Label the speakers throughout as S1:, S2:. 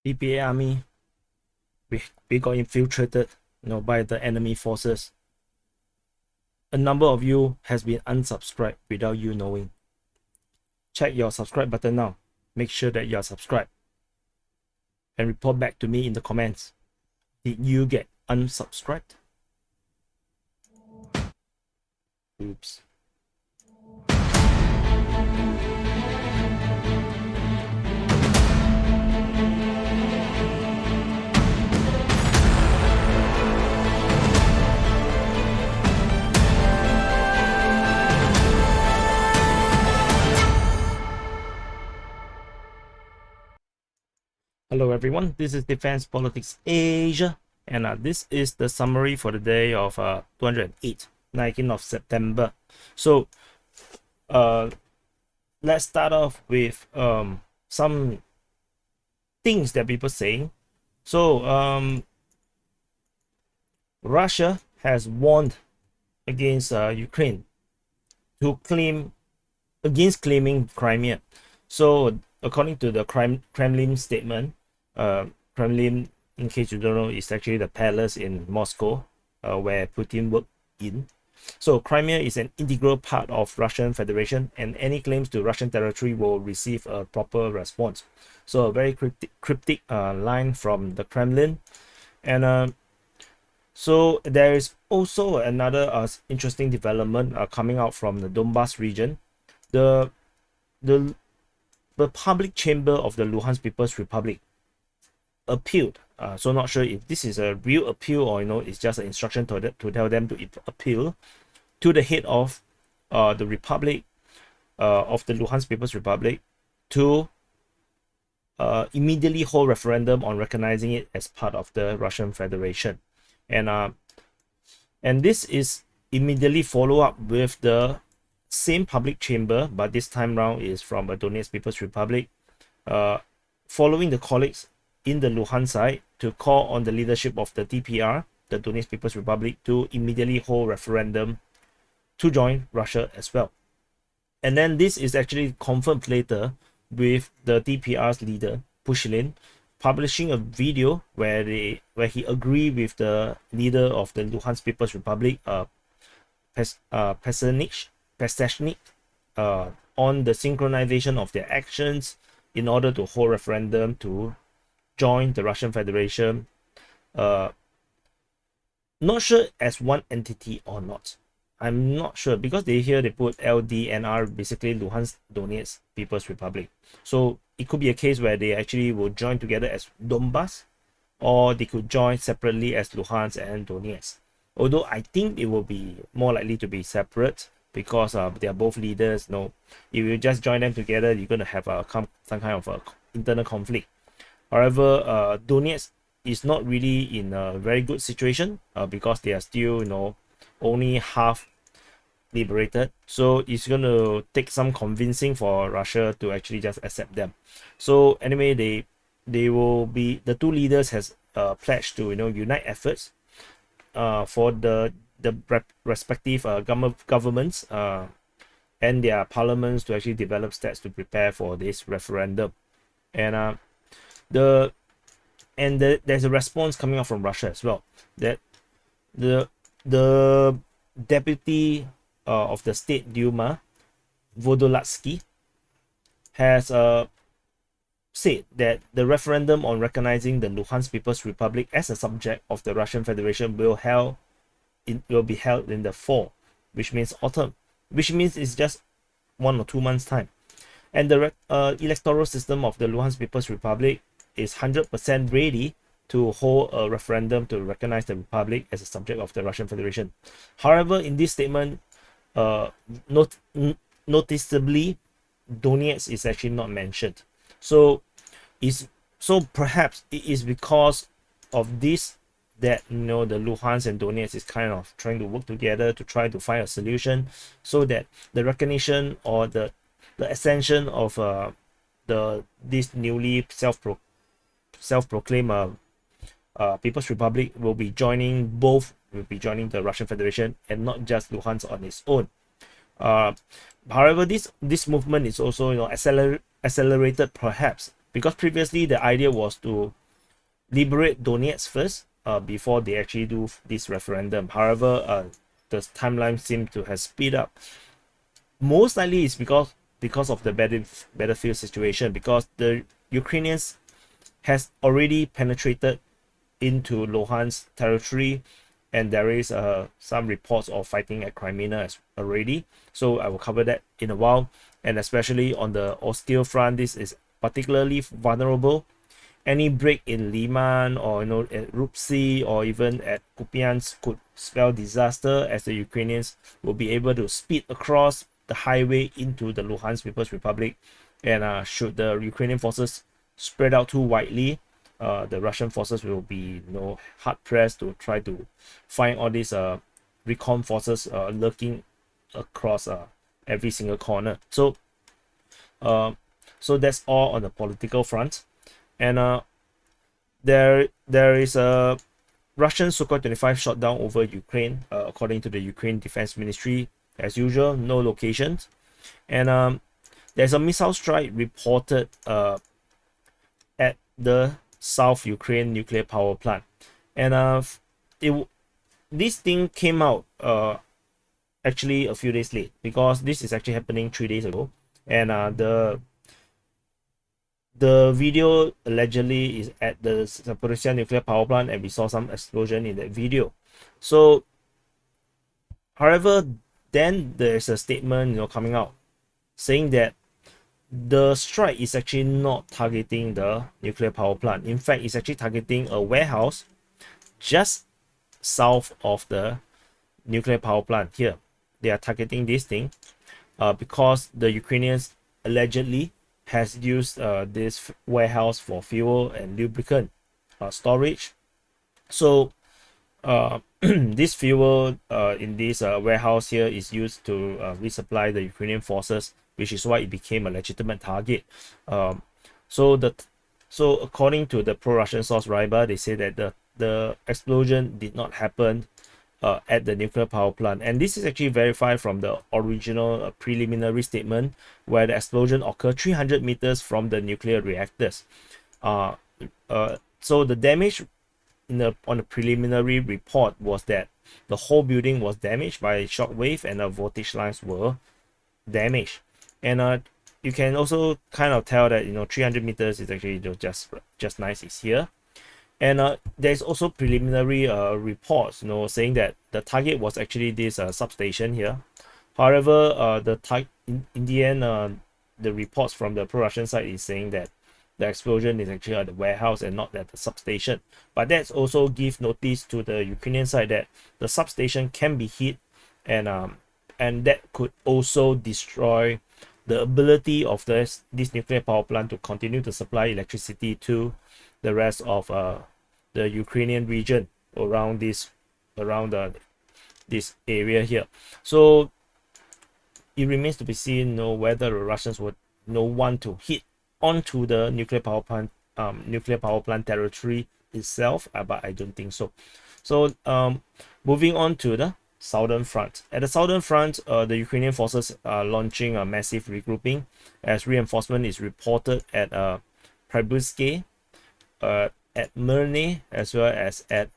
S1: DPA army, we got infiltrated, by the enemy forces. A number of you has been unsubscribed without you knowing. Check your subscribe button now. Make sure that you are subscribed. And report back to me in the comments. Did you get unsubscribed? Oops. Hello everyone, this is Defense Politics Asia, and this is the summary for the day of 208, 19th of September. So let's start off with some things that people saying. So Russia has warned against Ukraine to claiming Crimea. So according to the Kremlin statement, Kremlin, in case you don't know, is actually the palace in Moscow where Putin worked in. So Crimea is an integral part of Russian Federation, and any claims to Russian territory will receive a proper response. So a very cryptic line from the Kremlin. And so there is also another interesting development coming out from the Donbas region. The public chamber of the Luhansk People's Republic appealed. So not sure if this is a real appeal or it's just an instruction to tell them to appeal to the head of the Republic of the Luhansk People's Republic to immediately hold referendum on recognizing it as part of the Russian Federation. And this is immediately follow up with the same public chamber, but this time round is from a Donetsk People's Republic, following the colleagues in the Luhansk side to call on the leadership of the DPR, the Donetsk People's Republic, to immediately hold referendum to join Russia as well. And then this is actually confirmed later with the DPR's leader Pushilin publishing a video where he agreed with the leader of the Luhansk People's Republic, Pasechnik, on the synchronization of their actions in order to hold referendum to join the Russian Federation. Not sure as one entity or not. I'm not sure, because they put LDNR, basically Luhansk Donetsk People's Republic. So it could be a case where they actually will join together as Donbas, or they could join separately as Luhansk and Donetsk. Although I think it will be more likely to be separate, because they are both leaders. If you just join them together, you're going to have some kind of internal conflict. However, Donetsk is not really in a very good situation because they are still, only half liberated. So it's going to take some convincing for Russia to actually just accept them. So anyway, they will be, the two leaders has pledged to unite efforts for the respective governments and their parliaments to actually develop steps to prepare for this referendum. And there's a response coming out from Russia as well, that the deputy of the State Duma, Vodolatsky, has said that the referendum on recognizing the Luhansk People's Republic as a subject of the Russian Federation will be held in the fall, which means autumn, which means it's just 1 or 2 months time. And the electoral system of the Luhansk People's Republic is 100% ready to hold a referendum to recognize the republic as a subject of the Russian Federation. However, in this statement, noticeably, Donetsk is actually not mentioned. So perhaps it is because of this that the Luhansk and Donetsk is kind of trying to work together to try to find a solution, so that the recognition or the ascension of this newly self-proclaimed People's Republic will be joining the Russian Federation, and not just Luhansk on its own. However, this movement is also accelerated perhaps because previously the idea was to liberate Donetsk first before they actually do this referendum. However, the timeline seems to have speed up. Most likely it's because of the battlefield situation, because the Ukrainians has already penetrated into Luhansk territory, and there is some reports of fighting at Crimea already. So I will cover that in a while. And especially on the Oskil front, this is particularly vulnerable. Any break in Lyman, or at Rupsi, or even at Kupiansk could spell disaster, as the Ukrainians will be able to speed across the highway into the Luhansk People's Republic. And should the Ukrainian forces spread out too widely, the Russian forces will be hard pressed to try to find all these recon forces lurking across every single corner. So that's all on the political front. And there is a Russian Su25 shot down over Ukraine, according to the Ukraine Defense Ministry. As usual, no locations. And there's a missile strike reported at the South Ukraine nuclear power plant. And this thing came out actually a few days late, because this is actually happening 3 days ago. And the video allegedly is at the Zaporizhzhia nuclear power plant, and we saw some explosion in that video. So, however, then there's a statement coming out saying that the strike is actually not targeting the nuclear power plant. In fact, it's actually targeting a warehouse just south of the nuclear power plant here. They are targeting this thing because the Ukrainians allegedly has used this warehouse for fuel and lubricant storage. So this fuel in this warehouse here is used to resupply the Ukrainian forces, which is why it became a legitimate target. So according to the pro-Russian source Ryba, they say that the explosion did not happen at the nuclear power plant, and this is actually verified from the original preliminary statement, where the explosion occurred 300 meters from the nuclear reactors. So the damage on the preliminary report was that the whole building was damaged by shock wave, and the voltage lines were damaged. And you can also kind of tell that 300 meters is actually just nice. It's here. And there's also preliminary reports saying that the target was actually this substation here. However, in the end, the reports from the pro-Russian side is saying that the explosion is actually at the warehouse and not at the substation. But that's also give notice to the Ukrainian side that the substation can be hit, and that could also destroy the ability of this nuclear power plant to continue to supply electricity to the rest of the Ukrainian region around this area here. So it remains to be seen whether the Russians would want to hit onto the nuclear power plant territory itself, but I don't think so. So moving on to the southern front. At the southern front, the Ukrainian forces are launching a massive regrouping, as reinforcement is reported at Prybuzke, at Myrne, as well as at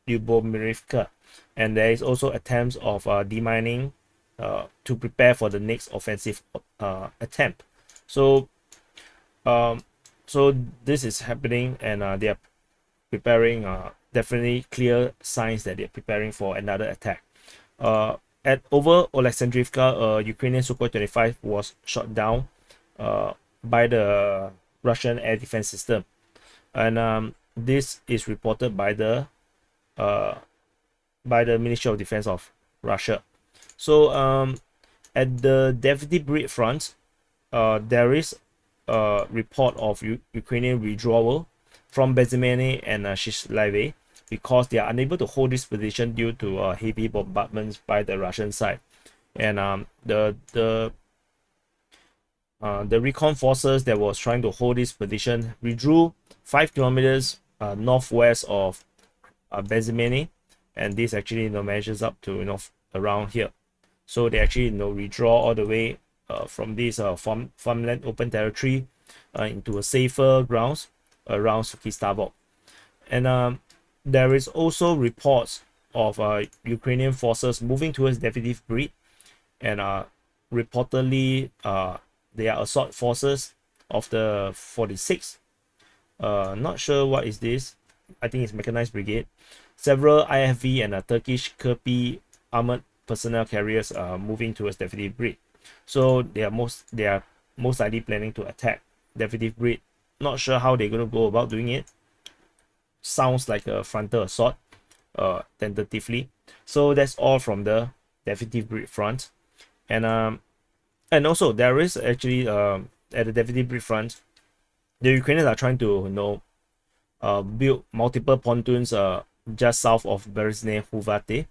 S1: Liubomyrivka. And there is also attempts of demining to prepare for the next offensive attempt. So this is happening, and they are preparing, definitely clear signs that they are preparing for another attack. At over Oleksandrivka, Ukrainian Su-25 was shot down by the Russian air defense system, and this is reported by the Ministry of Defense of Russia. So at the Davydiv Brid Front, there is a report of Ukrainian withdrawal from Bezimenne and Shchaslyve, because they are unable to hold this position due to heavy bombardments by the Russian side. And the recon forces that was trying to hold this position withdrew 5 kilometers northwest of Bezimenne, and this actually measures up to around here. So they actually withdraw all the way from this farmland open territory into a safer grounds around Sukhistavo. And there is also reports of Ukrainian forces moving towards Davydiv Brid, and reportedly they are assault forces of the 46th. Not sure what is this. I think it's mechanized brigade. Several IFV and Turkish Kirpi armored personnel carriers are moving towards Davydiv Brid. So they are most likely planning to attack Davydiv Brid. Not sure how they're going to go about doing it. Sounds like a frontal assault, tentatively. So that's all from the Davydiv Brid front. And also there is actually at the Davydiv Brid front, the Ukrainians are trying to build multiple pontoons just south of Bereznehuvate.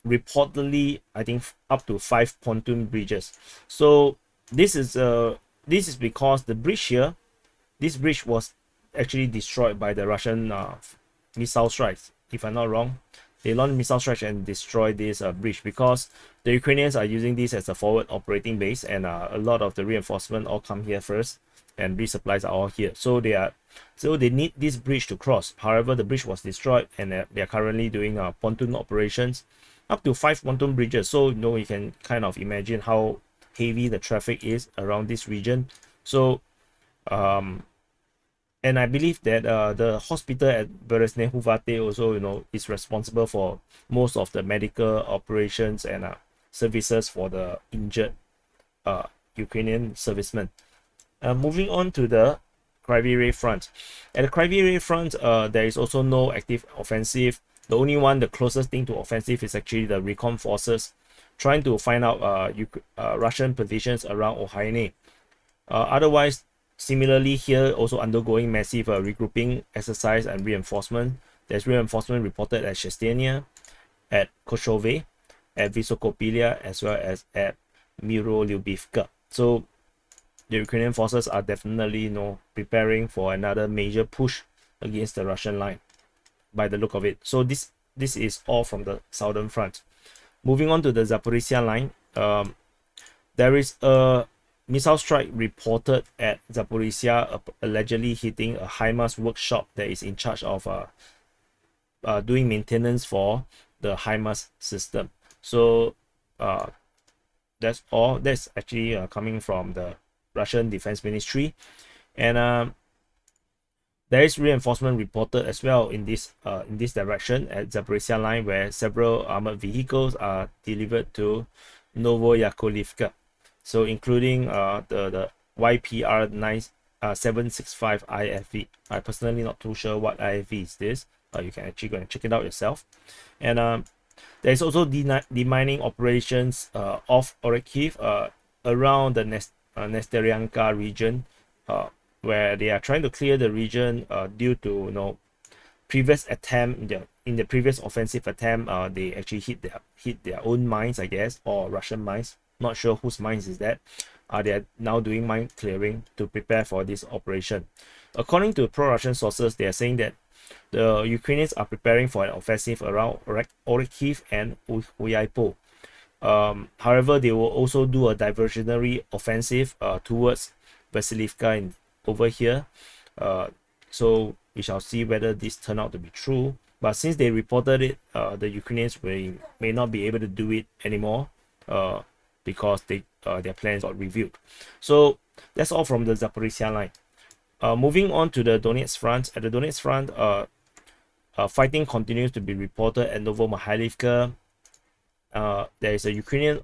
S1: Reportedly, I think up to 5 pontoon bridges. So this is because the bridge here, this bridge was actually destroyed by the Russian missile strikes. If I'm not wrong, they launched missile strikes and destroyed this bridge because the Ukrainians are using this as a forward operating base, and a lot of the reinforcement all come here first, and resupplies are all here. So they need this bridge to cross. However, the bridge was destroyed, and they are currently doing pontoon operations, up to 5 pontoon bridges. So you can kind of imagine how heavy the traffic is around this region. So and I believe that the hospital at Bereznehuvate also is responsible for most of the medical operations and services for the injured Ukrainian servicemen. Moving on to the Kryvyi front. At the Kryvyi front, there is also no active offensive. The only one, the closest thing to offensive, is actually the recon forces trying to find out Russian positions around Olhyne. Otherwise, similarly here, also undergoing massive regrouping exercise and reinforcement. There's reinforcement reported at Shestirnya, at Koshove, at Vysokopillya, as well as at Myroliubivka. So the Ukrainian forces are definitely preparing for another major push against the Russian line, by the look of it. So this is all from the southern front. Moving on to the Zaporizhzhia line, there is a missile strike reported at Zaporizhzhia, allegedly hitting a HIMARS workshop that is in charge of doing maintenance for the HIMARS system. So that's all. That's actually coming from the Russian Defense Ministry, and there is reinforcement reported as well in this direction at Zaporizhzhia line, where several armored vehicles are delivered to Novoyakovlivka. So including the YPR 765 IFV. I personally not too sure what IFV is this. You can actually go and check it out yourself. And there is also demining operations off Orikhiv around the Shestirnya region, where they are trying to clear the region due to previous attempt in the previous offensive attempt. They actually hit their own mines, I guess, or Russian mines. Not sure whose mines is that. They are now doing mine clearing to prepare for this operation. According to pro-Russian sources, they are saying that the Ukrainians are preparing for an offensive around Orikhiv and Uyaipo. However, they will also do a diversionary offensive towards Vasilivka over here. So we shall see whether this turned out to be true. But since they reported it, the Ukrainians may not be able to do it anymore because their plans got reviewed. So that's all from the Zaporizhzhia line. Moving on to the Donetsk front. At the Donetsk front, fighting continues to be reported at Novoyakovlivka. There is a Ukrainian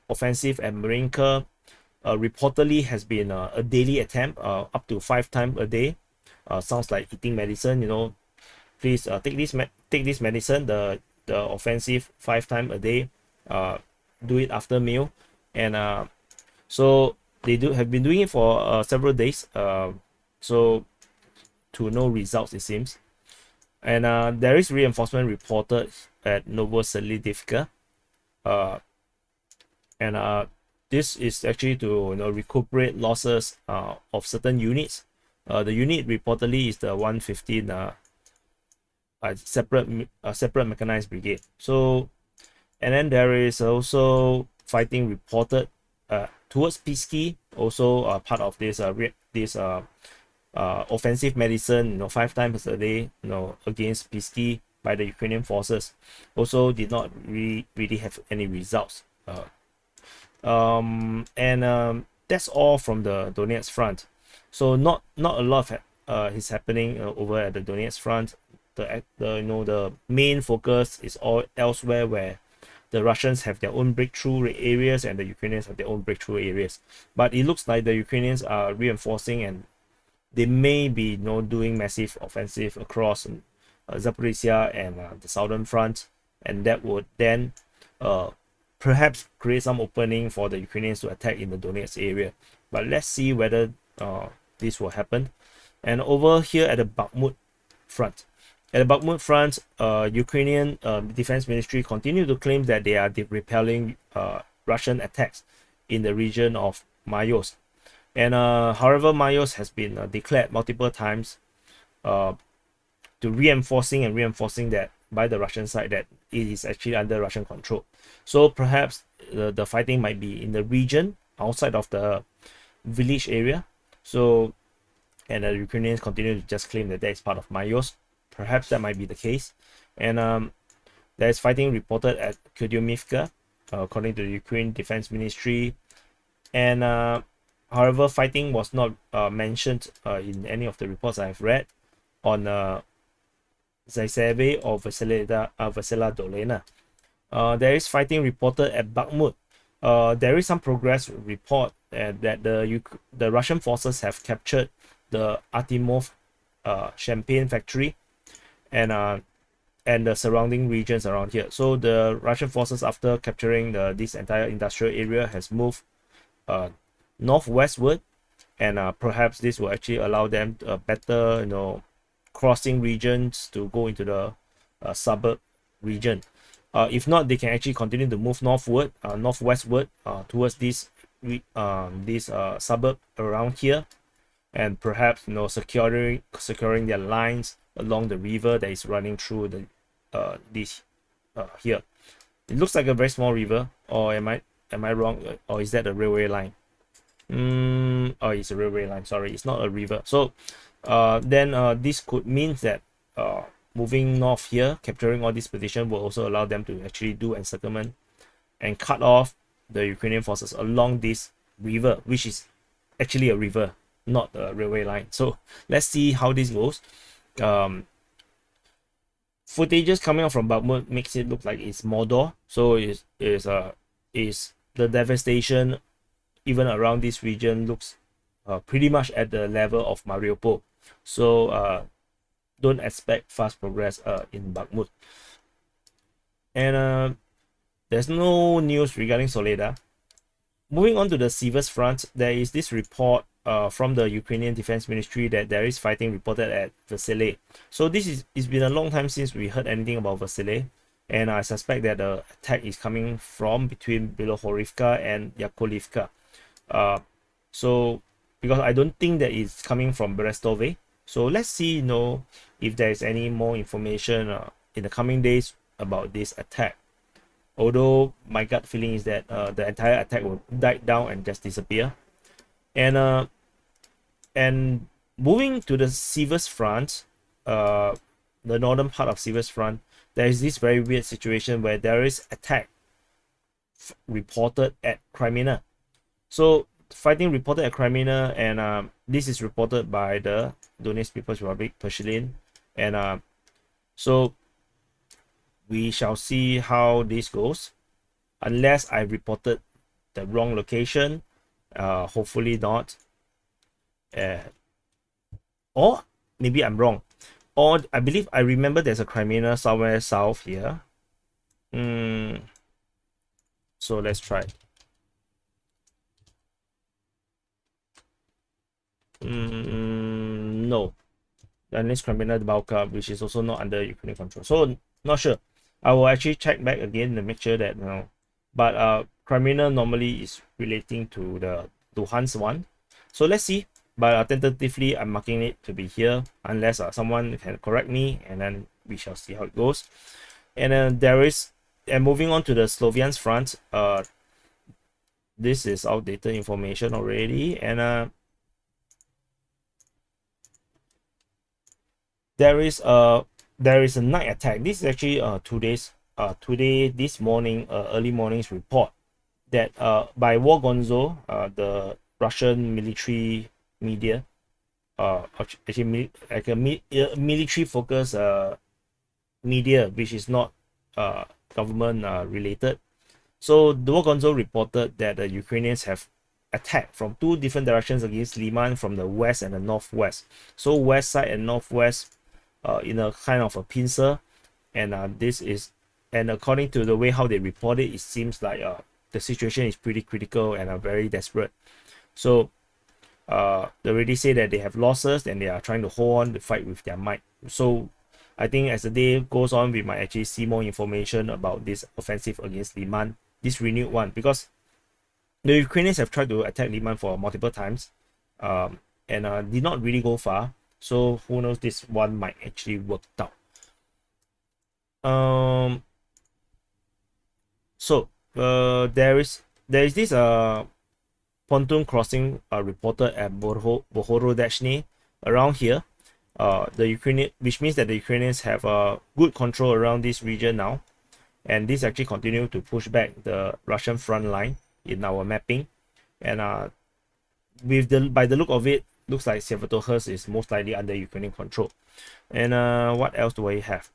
S1: offensive at Myrne. Reportedly has been a daily attempt, up to 5 times a day. Sounds like eating medicine. Please take this medicine, the offensive 5 times a day. Do it after meal, and so they have been doing it for several days. So to no results, it seems. And there is reinforcement reported at Novoyakovlivka. And this is actually to recuperate losses of certain units. The unit reportedly is the 115 separate mechanized brigade. So, and then there is also fighting reported towards Pisky, also part of this offensive medicine, 5 times a day, against Pisky by the Ukrainian forces, also did not really have any results. That's all from the Donetsk front. So not a lot is happening over at the Donetsk front. The main focus is all elsewhere, where the Russians have their own breakthrough areas and the Ukrainians have their own breakthrough areas. But it looks like the Ukrainians are reinforcing, and they may be doing massive offensive across Zaporizhzhia and the southern front, and that would then perhaps create some opening for the Ukrainians to attack in the Donetsk area. But let's see whether this will happen. And over here at the Bakhmut front, Ukrainian Defense Ministry continue to claim that they are repelling Russian attacks in the region of Mayos. And however, Mayos has been declared multiple times to reinforcing that by the Russian side that it is actually under Russian control. So perhaps the fighting might be in the region outside of the village area. So, and the Ukrainians continue to just claim that that is part of Mayos. Perhaps that might be the case. And there is fighting reported at Kryvyi, according to the Ukraine Defense Ministry. And however, fighting was not mentioned in any of the reports I have read on Zayseve or Vesela Dolena. There is fighting reported at Bakhmut. There is some progress report that the Russian forces have captured the Artemovsk champagne factory and the surrounding regions around here. So the Russian forces, after capturing this entire industrial area, has moved northwestward, and perhaps this will actually allow them better crossing regions to go into the suburb region. If not, they can actually continue to move northwestward towards this suburb around here, and perhaps securing their lines along the river that is running through the here. It looks like a very small river, or am I wrong? Or is that a railway line? Oh, it's a railway line. Sorry, it's not a river. So then this could mean that moving north here, capturing all this position, will also allow them to actually do encirclement and cut off the Ukrainian forces along this river, which is actually a river, not a railway line. So let's see how this goes. Footages coming out from Bakhmut makes it look like it's Mordor. So is the devastation even around this region looks pretty much at the level of Mariupol. So don't expect fast progress in Bakhmut. And there's no news regarding Soledar. Moving on to the Sivas front, there is this report from the Ukrainian Defense Ministry that there is fighting reported at Vasile. So it's been a long time since we heard anything about Vasile, and I suspect that the attack is coming from between Myroliubivka and Yakovlivka. So because I don't think that it's coming from Bereznehuvate. So let's see if there is any more information in the coming days about this attack. Although my gut feeling is that the entire attack will die down and just disappear. And moving to the Sivas front, the northern part of Sivas front, there is this very weird situation where there is attack reported at Crimea. So fighting reported at Crimea, and this is reported by the Donetsk People's Republic, Pushilin, and so we shall see how this goes. Unless I reported the wrong location, hopefully not, or maybe I'm wrong, or I believe I remember there's a Crimea somewhere south here. So let's try. No, unless Crimea Balka, which is also not under Ukrainian control. So not sure. I will actually check back again to make sure that but Crimea normally is relating to the Luhansk one. So let's see. But tentatively, I'm marking it to be here, unless someone can correct me, and then we shall see how it goes. And then moving on to the Slovyansk front, this is outdated information already. And there is a night attack. This is actually today this morning, early morning's report that by War Gonzo, the Russian military media, actually like a military focused media, which is not government related. So the War Gonzo reported that the Ukrainians have attacked from two different directions against Lyman, from the west and the northwest. So west side and northwest, in a kind of a pincer, and according to the way how they report it, it seems like the situation is pretty critical and very desperate. So they already say that they have losses and they are trying to hold on to fight with their might. So I think as the day goes on, we might actually see more information about this offensive against Lyman, this renewed one, because the Ukrainians have tried to attack Lyman for multiple times, and did not really go far. So who knows, this one might actually work out. There is this pontoon crossing reported at Bohorodechny around here. Which means that the Ukrainians have good control around this region now, and this actually continue to push back the Russian front line in our mapping. And by the look of it, looks like Sevastopol is most likely under Ukrainian control. And what else do I have?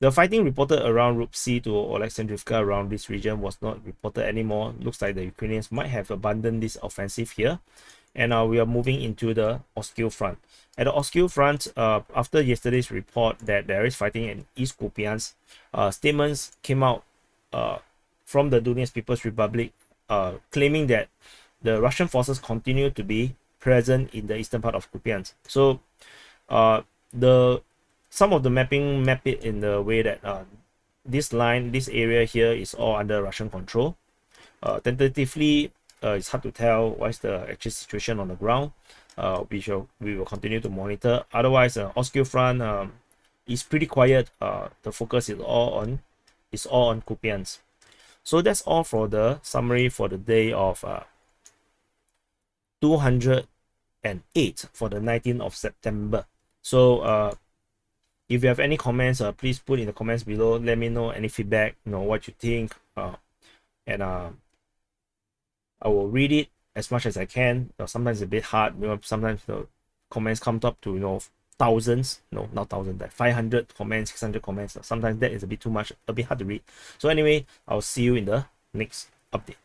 S1: The fighting reported around Rupsi to Oleksandrivka around this region was not reported anymore. Looks like the Ukrainians might have abandoned this offensive here. And we are moving into the Orikhiv Front. At the Orikhiv Front, after yesterday's report that there is fighting in East Kupiansk, statements came out from the Donetsk People's Republic claiming that the Russian forces continue to be present in the eastern part of Kupiansk. So some of the mapping map it in the way that this area here is all under Russian control. Tentatively, it's hard to tell what's the actual situation on the ground. We will continue to monitor. Otherwise, Orikhiv Front is pretty quiet. The focus is all on Kupiansk. So that's all for the summary for the day of 208 for the 19th of September. So if you have any comments, please put in the comments below. Let me know any feedback, what you think, and I will read it as much as I can. Sometimes it's a bit hard. Sometimes the comments come up to thousands. No, not thousands. Like 500 comments, 600 comments. Sometimes that is a bit too much, a bit hard to read. So anyway, I'll see you in the next update.